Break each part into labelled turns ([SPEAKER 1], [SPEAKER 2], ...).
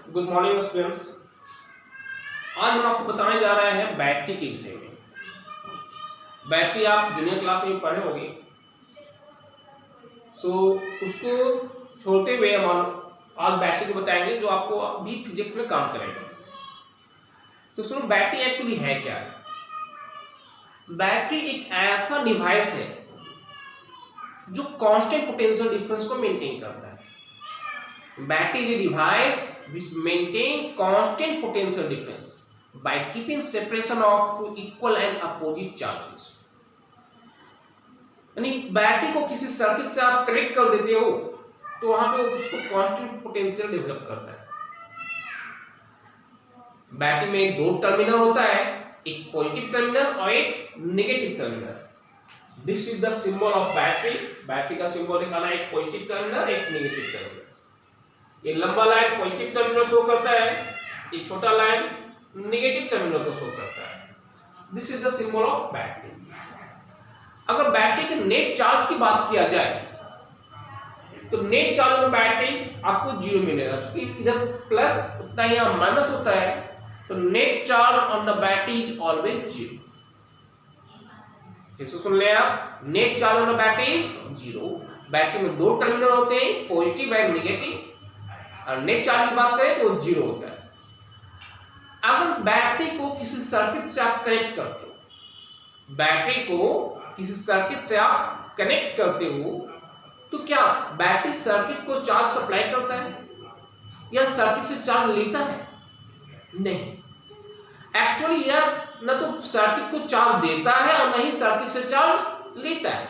[SPEAKER 1] Good morning students. आज हम आपको बताने जा रहे हैं बैटरी के विषय में। बैटरी आप जूनियर क्लास में पढ़े होंगे, तो उसको छोड़ते हुए हम आज बैटरी को बताएंगे जो आपको अभी फिजिक्स में काम करेगा। तो सुनो, बैटरी एक्चुअली है क्या? बैटरी एक ऐसा डिवाइस है जो कांस्टेंट पोटेंशियल डिफरेंस को मेंटेन करता है। Battery is a device which maintain constant potential difference by keeping separation of two equal and opposite charges. यानी बैटरी को किसी सर्किट से आप कनेक्ट कर देते हो तो वहां पे उसको कांस्टेंट पोटेंशियल डेवलप करता है। बैटरी में दो टर्मिनल होता है, एक पॉजिटिव टर्मिनल और एक negative terminal. This is the symbol of battery. Battery का सिंबल दिखाना है, एक पॉजिटिव टर्मिनल एक नेगेटिव टर्मिनल। ये लंबा लाइन पॉजिटिव टर्मिनल शो करता है, ये छोटा लाइन नेगेटिव टर्मिनल को शो करता है। This is the symbol of battery. अगर बैटरी के नेट चार्ज की बात किया जाए तो नेट चार्ज ऑन बैटरी आपको 0 मिलेगा, क्योंकि इधर प्लस उतना ही यहाँ माइनस होता है, तो net charge on the battery is always 0। इसे सुन ले आप, net charge on the battery is 0। Battery में दो टर्मिनल होते हैं, पॉजिटिव एंड नेगेटिव, और नेट चार्ज की बात करें तो 0 होता है। अगर बैटरी को किसी सर्किट से आप कनेक्ट करते हो, बैटरी को किसी सर्किट से आप कनेक्ट करते हो, तो क्या बैटरी सर्किट को चार्ज सप्लाई करता है या सर्किट से चार्ज लेता है? नहीं, एक्चुअली यह न तो सर्किट को चार्ज देता है और न ही सर्किट से चार्ज लेता है।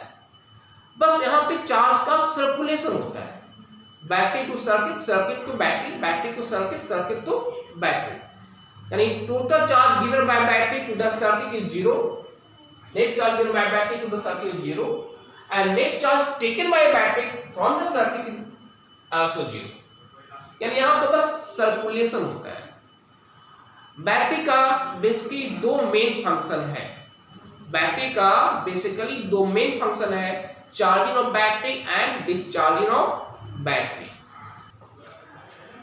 [SPEAKER 1] बस यहाँ पे चार्ज का सर्कुलेशन होता है, battery to circuit, circuit to battery, battery to circuit, circuit to battery. यानी total charge given by battery to the circuit is 0, net charge given by battery to the circuit is 0, and net charge taken by battery from the circuit is also 0। यानी यहाँ पर बस circulation होता है। Battery का basically दो main function है। Battery का बेसिकली दो मेन फंक्शन है, charging of battery and discharging of battery.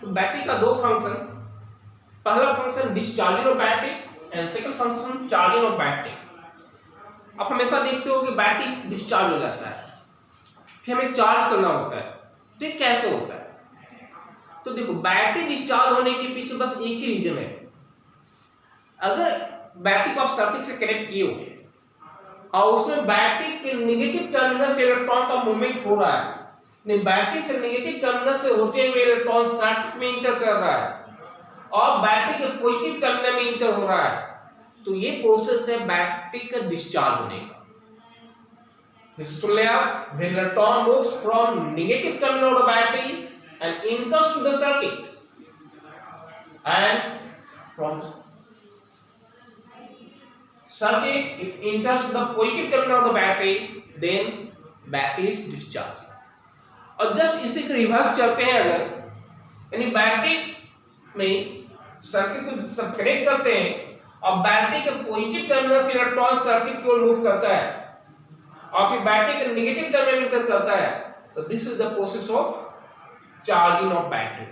[SPEAKER 1] तो बैटरी का दो फंक्शन, पहला function discharging of battery and second function charging of battery. आप हमेशा देखते हो कि बैटरी डिस्चार्ज हो जाता है, फिर हमें चार्ज करना होता है। तो ये कैसे होता है? तो देखो, बैटरी डिस्चार्ज होने के पीछे बस एक ही रीजन है। अगर बैटरी को आप सर्किट से कनेक्ट किए हो और उसमें बैटरी के नेगेटिव टर्मिनल से इलेक्ट्रॉन का मूवमेंट हो रहा है, बैटरी से नेगेटिव टर्मिनल से होते हुए इलेक्ट्रॉन सर्किट में इंटर कर रहा है और बैटरी के पॉजिटिव टर्मिनल में इंटर हो रहा है, तो ये प्रोसेस है बैटरी का डिस्चार्ज होने का। सुन ले आप, when electron moves from negative terminal of the battery and enters to the circuit, and from circuit it enters to the positive terminal of the battery, then battery is discharged। और just इसी के reverse चलते हैं अगर, यानी battery में circuit को सब कनेक्ट करते हैं और बैटरी के पॉजिटिव टर्मिनल से इलेक्ट्रॉन सर्किट की ओर मूव करता है और फिर बैटरी के नेगेटिव टर्मिनल में इंटर करता है, तो this is the process of charging of battery.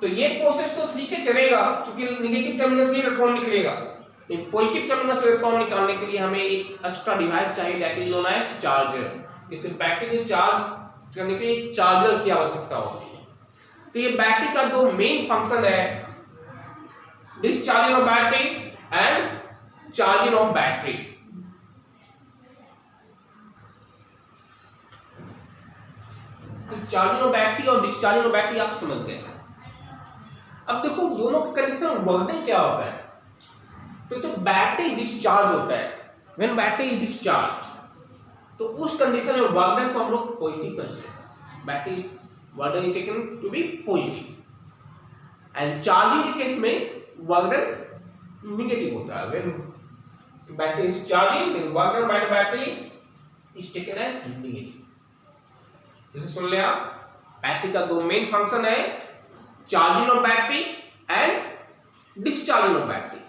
[SPEAKER 1] तो ये प्रोसेस तो ठीक है चलेगा, क्योंकि नेगेटिव टर्मिनल से इलेक्ट्रॉन निकलेगा, लेकिन पॉजिटिव टर्मिनल से इलेक्ट्रॉन निकालने के लिए हमें एक एक्स्ट्रा डिवाइस चाहिए, that is known as charger. इसे बैटरी को चार्ज करने के लिए चार्जर की आवश्यकता होती है। तो ये बैटरी का दो मेन फंक्शन है, discharging of battery and charging of battery. तो चार्जिंग ऑफ बैटरी और डिस्चार्जिंग ऑफ बैटरी आप समझ गए। अब देखो दोनों का कंडीशन वर्किंग क्या होता है। तो जब बैटरी डिस्चार्ज होता है, व्हेन बैटरी इज डिस्चार्ज, तो उस कंडीशन में वर्क को हम लोग पॉजिटिव कहते हैं। Battery work is taken to be positive, and charging के केस में वर्क नेगेटिव होता है। When battery is charging, then work by the battery is taken as negative. जैसे सुन ले आप, बैटरी का दो मेन फंक्शन है, charging of battery and discharging of battery.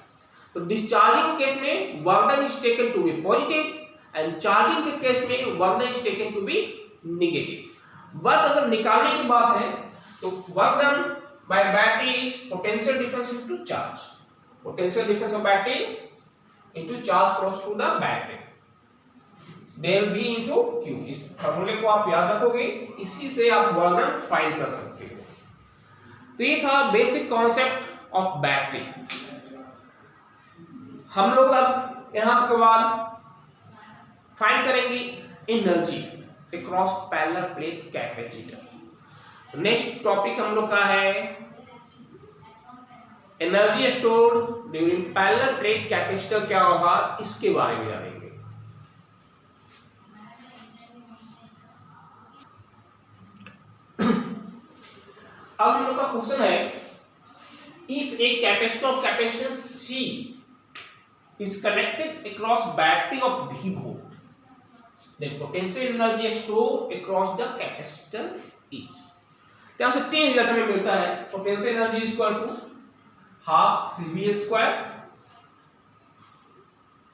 [SPEAKER 1] तो डिस्चार्जिंग के केस में work is taken to be positive and charging के केस में work is taken to B negative. But अगर निकालने की बात है तो work done by battery is potential difference into charge, potential difference of battery into charge cross to the battery, del V into Q। इस फॉर्मूले को आप याद रखोगे, इसी से आप वर्क डन फाइंड कर सकते हो। तो ये था बेसिक कॉन्सेप्ट ऑफ बैटरी। हम लोग अब यहां से बाद फाइंड करेंगे energy across parallel plate capacitor. Next topic हम लोग का है energy stored during parallel plate capacitor क्या होगा, इसके बारे में जानेंगे। अब हम लोग का क्वेश्चन है, if a capacitor of capacitance C is connected across battery of V volt, then potential energy stored across the capacitor is। यहां से तीन रिजल्ट हमें मिलता है, potential energy equal to half CV square,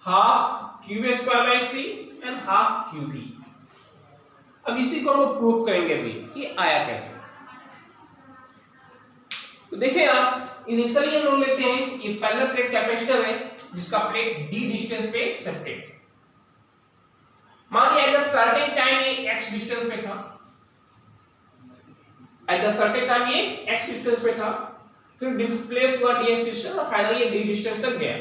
[SPEAKER 1] half QV square by C and half QV। अब इसी को हम लोग प्रूव करेंगे अभी ये आया कैसे। तो देखिए आप इनिशियली हम लोग लेते हैं ये पैरेलल प्लेट कैपेसिटर है जिसका प्लेट d डिस्टेंस पे सेपरेट। मान लिया एट द सर्टेन टाइम ये x डिस्टेंस पे था, एट द सर्टेन टाइम ये x डिस्टेंस पे था, फिर डिस्प्लेस हुआ dx डिस्टेंस और फाइनली ये d डिस्टेंस तक गया।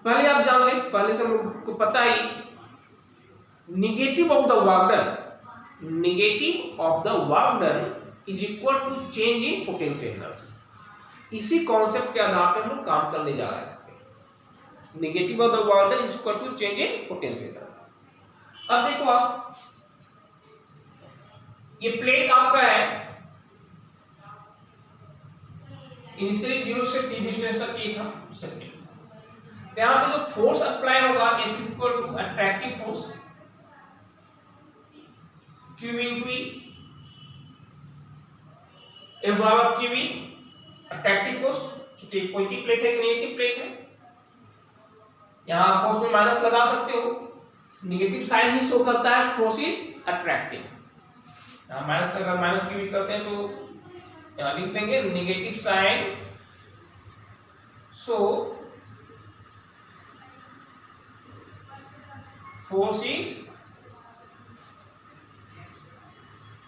[SPEAKER 1] पहले आप जान लें, पहले से हमको पता है negative of the work done, negative of the work done is equal to change in potential energy. इसी कॉन्सेप्ट के आधार पर हम लोग काम करने जा रहे हैं। Negative of the work done is equal to change in potential energy. अब देखो आप, ये प्लेट आपका है इनिशियली 0 से t डिस्टेंस तक ये था सेपरेट। यहां पे जो फोर्स अप्लाई होगा F is equal to attractive force Q into E, F बराबर QV अट्रैक्टिव फोर्स, चूंकि पॉजिटिव प्लेट है कि नेगेटिव प्लेट है, यहां आप फोर्स में माइनस लगा सकते हो, नेगेटिव साइन ही शो करता है फोर्स इज अट्रैक्टिव। यहां माइनस का अगर माइनस QV करते हैं तो यहां लिख देंगे negative sign so force is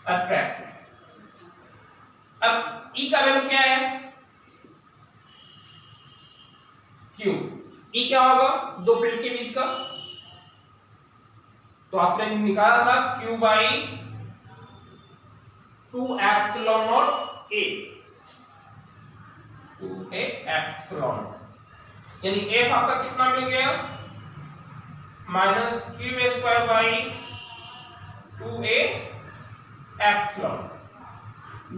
[SPEAKER 1] attractive. अब E का वैल्यू क्या है Q, E क्या होगा दो प्लेट के बीच का, तो आपने निकाला था Q by 2 epsilon naught A, 2A epsilon, यानी F आपका कितना मिल गया minus QA square by 2A epsilon.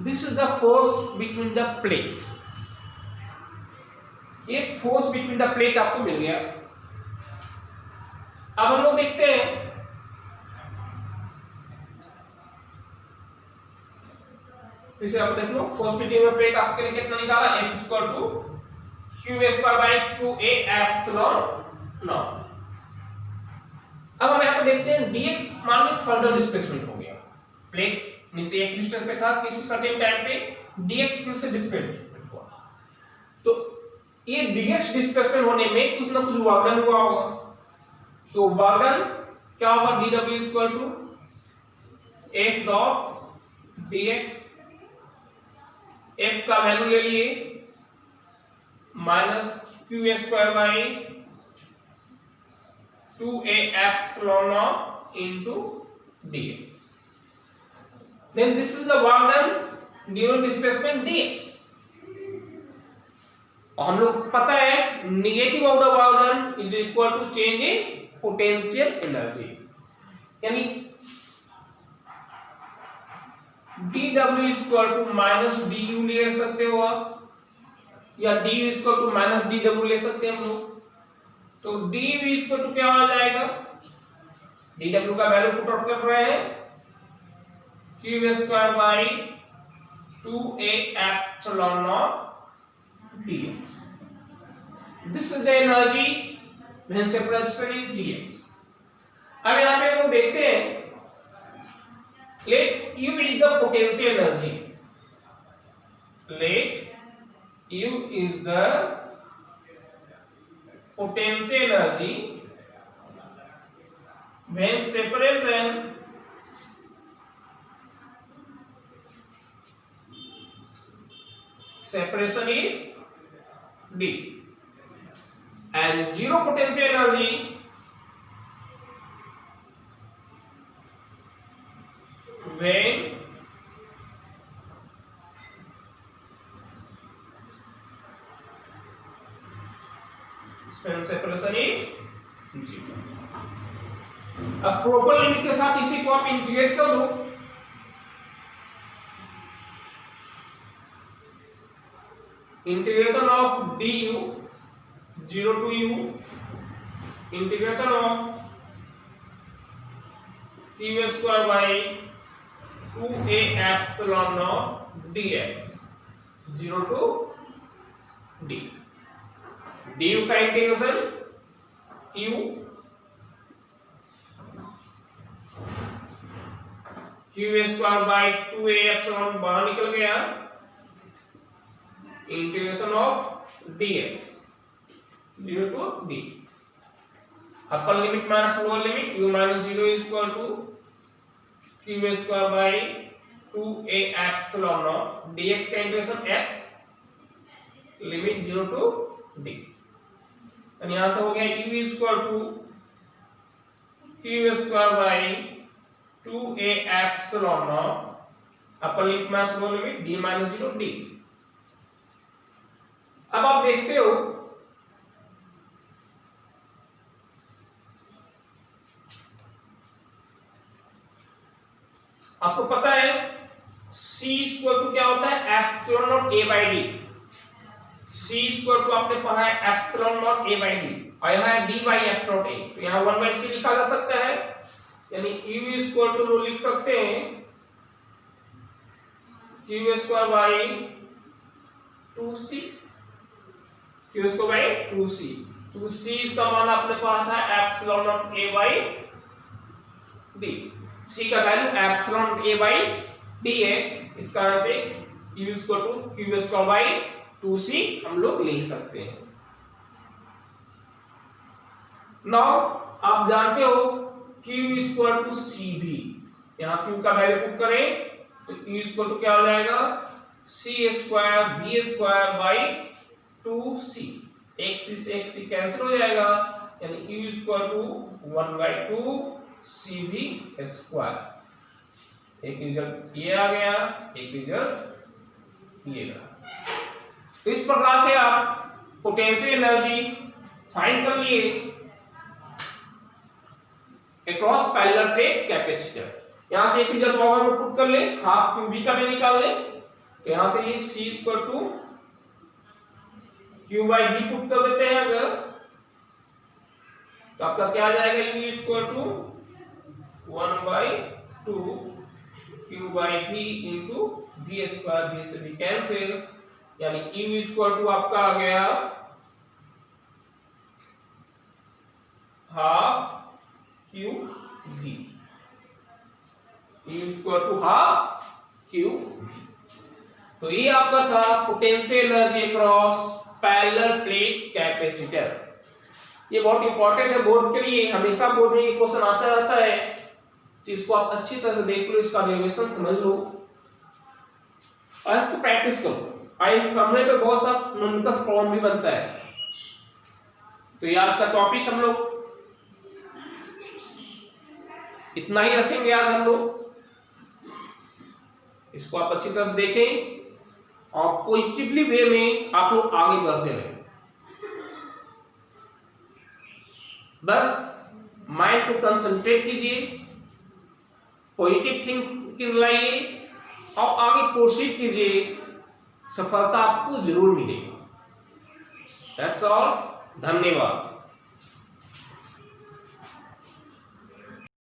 [SPEAKER 1] This is the force between the plate, ये फोर्स बिटवीन द प्लेट आपको मिल गया। अब हम लोग देखते हैं इसे, आप देख लो फोर्स बिटवीन द प्लेट आपके लिए कितना निकाला F equal to QA square by 2A epsilon naught. अब हम यहां पर देखते हैं dx मान लो फर्दर डिस्प्लेसमेंट हो गया, प्लेट नीचे एक डिस्टेंस पे था, किसी सर्टेन टाइम पे dx फिर से डिस्प्लेसमेंट हुआ, तो ये dx डिस्प्लेसमेंट होने में कुछ ना कुछ वर्क डन हुआ होगा, तो वर्क डन क्या होगा dw equal to f dot dx, f का वैल्यू ले लिए minus qa square by 2a epsilon naught into dx, then this is the work done during displacement dx। और हम लोग पता है negative of the work done is equal to change in potential energy, यानी dw equal to minus du ले सकते हो आप, या du equal to minus dw ले सकते हैं हम लोग, तो du इक्वल टू क्या आ जाएगा, dw का वैल्यू पुट आउट कर रहे हैं Q square by 2A epsilon naught dx। This is the energy when separation in dx। अब यहां पे हम लोग देखते हैं, late U is the potential energy. Let U is the potential energy when separation is D, and zero potential energy when separation is zero. अब proper limit के साथ इसी को आप इंटीग्रेट कर दो, integration of du 0 to u, integration of q square by 2a epsilon naught dx 0 to d, du का integration q square by 2a epsilon बाहर निकल गया, integration of dx 0 to d, upper limit minus lower limit u minus 0 is equal to q square by 2a epsilon naught dx का integration x limit 0 to d, और यहां से हो गया u is equal to q square by 2a epsilon naught upper limit minus lower limit d minus 0 d। अब आप देखते हो आपको पता है c इक्वल टू क्या होता है epsilon naught a by d, c equal to आपने पढ़ा है epsilon naught a by d, और यहां है d बाई एप्सिलॉन a, तो यहां 1 बाई c लिखा जा सकता है, यानी u इक्वल टू लिख सकते हैं q square by 2c, q square by 2c, 2c इसका मान आपने पढ़ा था epsilon naught a by d, c का value epsilon naught a by d है, इस कारण से q equal to q square by 2c हम लोग ले सकते हैं। नाउ आप जानते हो q इक्वल टू cv, यहां q का वैल्यू पुट करें तो q इक्वल टू क्या हो जाएगा c square b square by 2c, एक से एक c कैंसिल हो जाएगा, यानी u equal to 1 by 2 cv square, एक रिजल्ट ये आ गया, एक रिजल्ट ये रहा। तो इस प्रकार से आप पोटेंशियल एनर्जी फाइंड कर लिए अक्रॉस पैरेलल प्लेट कैपेसिटर। यहां से एक रिजल्ट होगा वो पुट कर ले, हाफ क्यूबी का भी निकाल ले, तो यहां से ये c equal to q by v put कर देते हैं अगर, तो आपका क्या आ जाएगा u equal to 1 by 2 q by v into v square, v से भी कैंसिल, यानी u इक्वल टू आपका आ गया half q v, u equal to half q v। तो ये आपका था potential energy across parallel plate capacitor. ये बहुत इंपॉर्टेंट है बोर्ड के लिए, हमेशा बोर्ड में ये क्वेश्चन आता रहता है, तो इसको आप अच्छी तरह से देख लो, इसका डेरिवेशन समझ लो और इसको प्रैक्टिस करो। इस मामले पे बहुत सा न्यूमेरिकल प्रॉब्लम भी बनता है। तो ये आज का टॉपिक हम लोग इतना ही रखेंगे आज हम लोग, इसको आप अच्छी तरह से देखें और पॉजिटिवली वे में आप लोग आगे बढ़ते रहें। बस माइंड को कंसंट्रेट कीजिए, पॉजिटिव थिंकिंग लाइए और आगे प्रोसीड कीजिए, सफलता आपको जरूर मिलेगी। दैट्स ऑल, धन्यवाद।